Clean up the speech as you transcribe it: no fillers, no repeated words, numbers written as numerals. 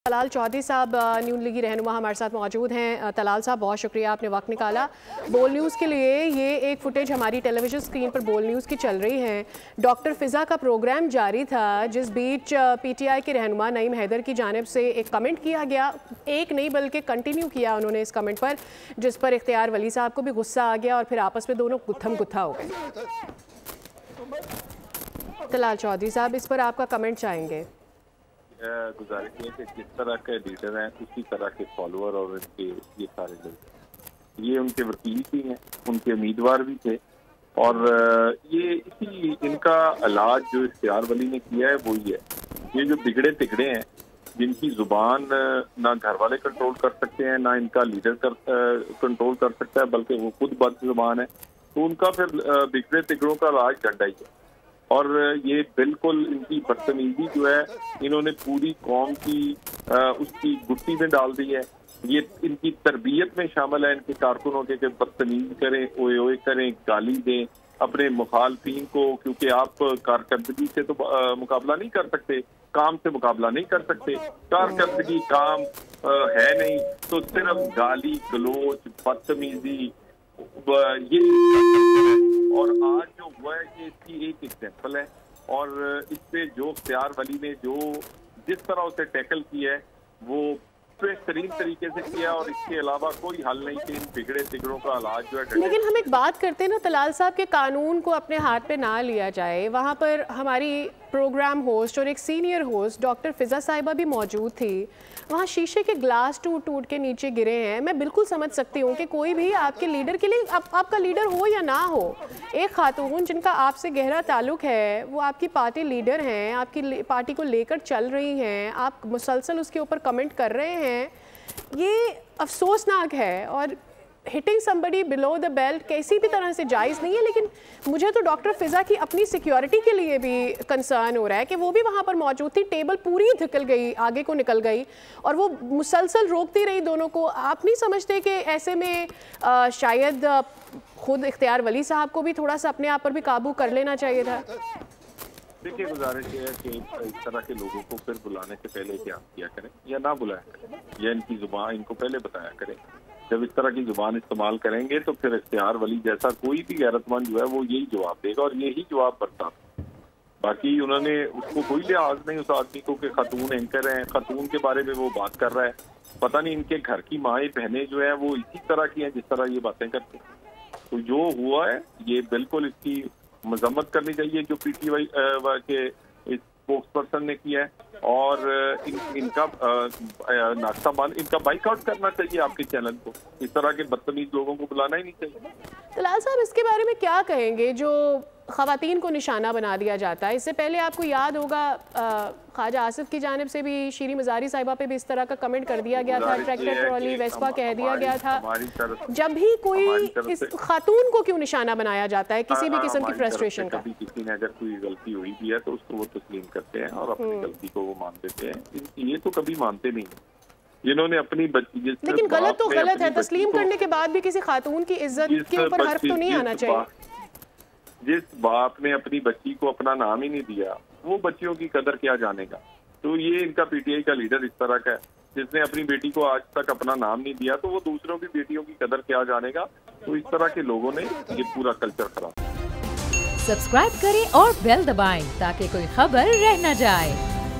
तलाल चौधरी साहब न्यून लीगी रहनुमा हमारे साथ मौजूद हैं। तलाल साहब, बहुत शुक्रिया, आपने वक्त निकाला बोल न्यूज़ के लिए। ये एक फुटेज हमारी टेलीविज़न स्क्रीन पर बोल न्यूज़ की चल रही है। डॉक्टर फ़िज़ा का प्रोग्राम जारी था, जिस बीच पीटीआई के रहनुमा नईम हैदर की जानिब से एक कमेंट किया गया। एक नहीं बल्कि कंटिन्यू किया उन्होंने इस कमेंट पर, जिस पर इख्तियार वली साहब को भी गुस्सा आ गया और फिर आपस में दोनों गुत्थम गुत्था हो गए। तलाल चौधरी साहब, इस पर आपका कमेंट चाहेंगे? गुजारिश है कि जिस तरह के लीडर हैं उसी तरह के फॉलोअर और इनके ये सारे लोग, ये उनके वकील भी हैं, उनके उम्मीदवार भी थे, और ये इसी इनका इलाज जो इख्तियार वली ने किया है वही है। ये जो बिगड़े तिगड़े हैं, जिनकी जुबान ना घर वाले कंट्रोल कर सकते हैं, ना इनका लीडर कंट्रोल कर सकता है, बल्कि वो खुद बद जुबान है, तो उनका फिर बिगड़े तिगड़ों का इलाज डंडा ही है। और ये बिल्कुल इनकी बदतमीजी जो है, इन्होंने पूरी कौम की उसकी गुत्ती में डाल दी है। ये इनकी तरबियत में शामिल है इनके कारकुनों के बदतमीजी करें, ओए ओए करें, गाली दें अपने मुखालफीन को, क्योंकि आप कारकर्दगी से तो मुकाबला नहीं कर सकते, काम से मुकाबला नहीं कर सकते। कारकर्दगी काम है नहीं, तो सिर्फ गाली गलोच बदतमीजी ये। और आज जो हुआ है ये इसकी एक एग्जाम्पल है, और इस पे जो इख्तियार वली ने जो जिस तरह उसे टैकल किया है वो बेहतरीन तरीके से किया, और इसके अलावा कोई हल नहीं कि इन बिगड़े तिगड़ों का इलाज जो है। लेकिन हम एक बात करते हैं ना तलाल साहब, के कानून को अपने हाथ पे ना लिया जाए। वहाँ पर हमारी प्रोग्राम होस्ट और एक सीनियर होस्ट डॉक्टर फ़िज़ा साहिबा भी मौजूद थी। वहाँ शीशे के ग्लास टूट टूट के नीचे गिरे हैं। मैं बिल्कुल समझ सकती हूँ कि कोई भी आपके लीडर के लिए, आपका लीडर हो या ना हो, एक खातून जिनका आपसे गहरा ताल्लुक़ है, वो आपकी पार्टी लीडर हैं, आपकी पार्टी को लेकर चल रही हैं, आप मुसलसल उसके ऊपर कमेंट कर रहे हैं, ये अफसोसनाक है। और hitting somebody below the belt किसी भी तरह से जायज़ नहीं है। लेकिन मुझे तो डॉक्टर फ़िज़ा की अपनी सिक्योरिटी के लिए भी कंसर्न हो रहा है कि वो भी वहाँ पर मौजूद थी, टेबल पूरी धिकल गई, आगे को निकल गई, और वो मुसलसल रोकती रही दोनों को। आप नहीं समझते कि ऐसे में शायद खुद इख्तियार वली साहब को भी थोड़ा सा अपने आप पर भी काबू कर लेना चाहिए था? देखिए, गुजारिश ये है कि इस तरह के लोगों को फिर बुलाने से पहले क्या किया करें या ना बुलाया करें, या इनकी जुबान इनको पहले बताया करें। जब इस तरह की जुबान इस्तेमाल करेंगे तो फिर इख्तियार वली जैसा कोई भी गैरतमंद जो है वो यही जवाब देगा, और यही जवाब बरता। बाकी उन्होंने उसको कोई लिहाज नहीं उस आदमी को कि खातून एंकर हैं, खातून के बारे में वो बात कर रहा है। पता नहीं इनके घर की माएँ बहनें जो है वो इसी तरह की हैं जिस तरह ये बातें करते हैं। तो जो हुआ है ये बिल्कुल इसकी मजम्मत करनी चाहिए जो पीटीआई के स्पोक्स पर्सन ने किया है, और इनका नाश्ता बंद, इनका बाइकआउट करना चाहिए आपके चैनल को। इस तरह के बदतमीज लोगों को बुलाना ही नहीं चाहिए। तलाल साहब, इसके बारे में क्या कहेंगे जो ख़वातीन को निशाना बना दिया जाता है? इससे पहले आपको याद होगा ख्वाजा आसिफ की जानिब से भी शीरी मज़ारी साहिबा पे भी इस तरह का कमेंट कर दिया गया था, ट्रैक्टर ट्रॉली वेस्पा कह दिया गया था। जब भी कोई इस खातून को क्यों निशाना बनाया जाता है किसी भी किस्म की फ्रस्ट्रेशन का? कभी किसी ने अगर कोई गलती हुई भी है तो उसको वो तस्लीम करते हैं और अपनी गलती को वो मान देते हैं। ये तो कभी मानते नहीं, जिन्होंने अपनी बच्ची, लेकिन गलत तो गलत है, तस्लीम करने के बाद भी किसी खातून की इज्जत के ऊपर हर्फ तो नहीं आना चाहिए। जिस बाप ने अपनी बच्ची को अपना नाम ही नहीं दिया, वो बच्चियों की कदर क्या जानेगा? तो ये इनका पीटीआई का लीडर इस तरह का है, जिसने अपनी बेटी को आज तक अपना नाम नहीं दिया, तो वो दूसरों की बेटियों की कदर क्या जानेगा? तो इस तरह के लोगों ने ये पूरा कल्चर खराब। सब्सक्राइब करें और बेल दबाएं ताकि कोई खबर रह न जाए।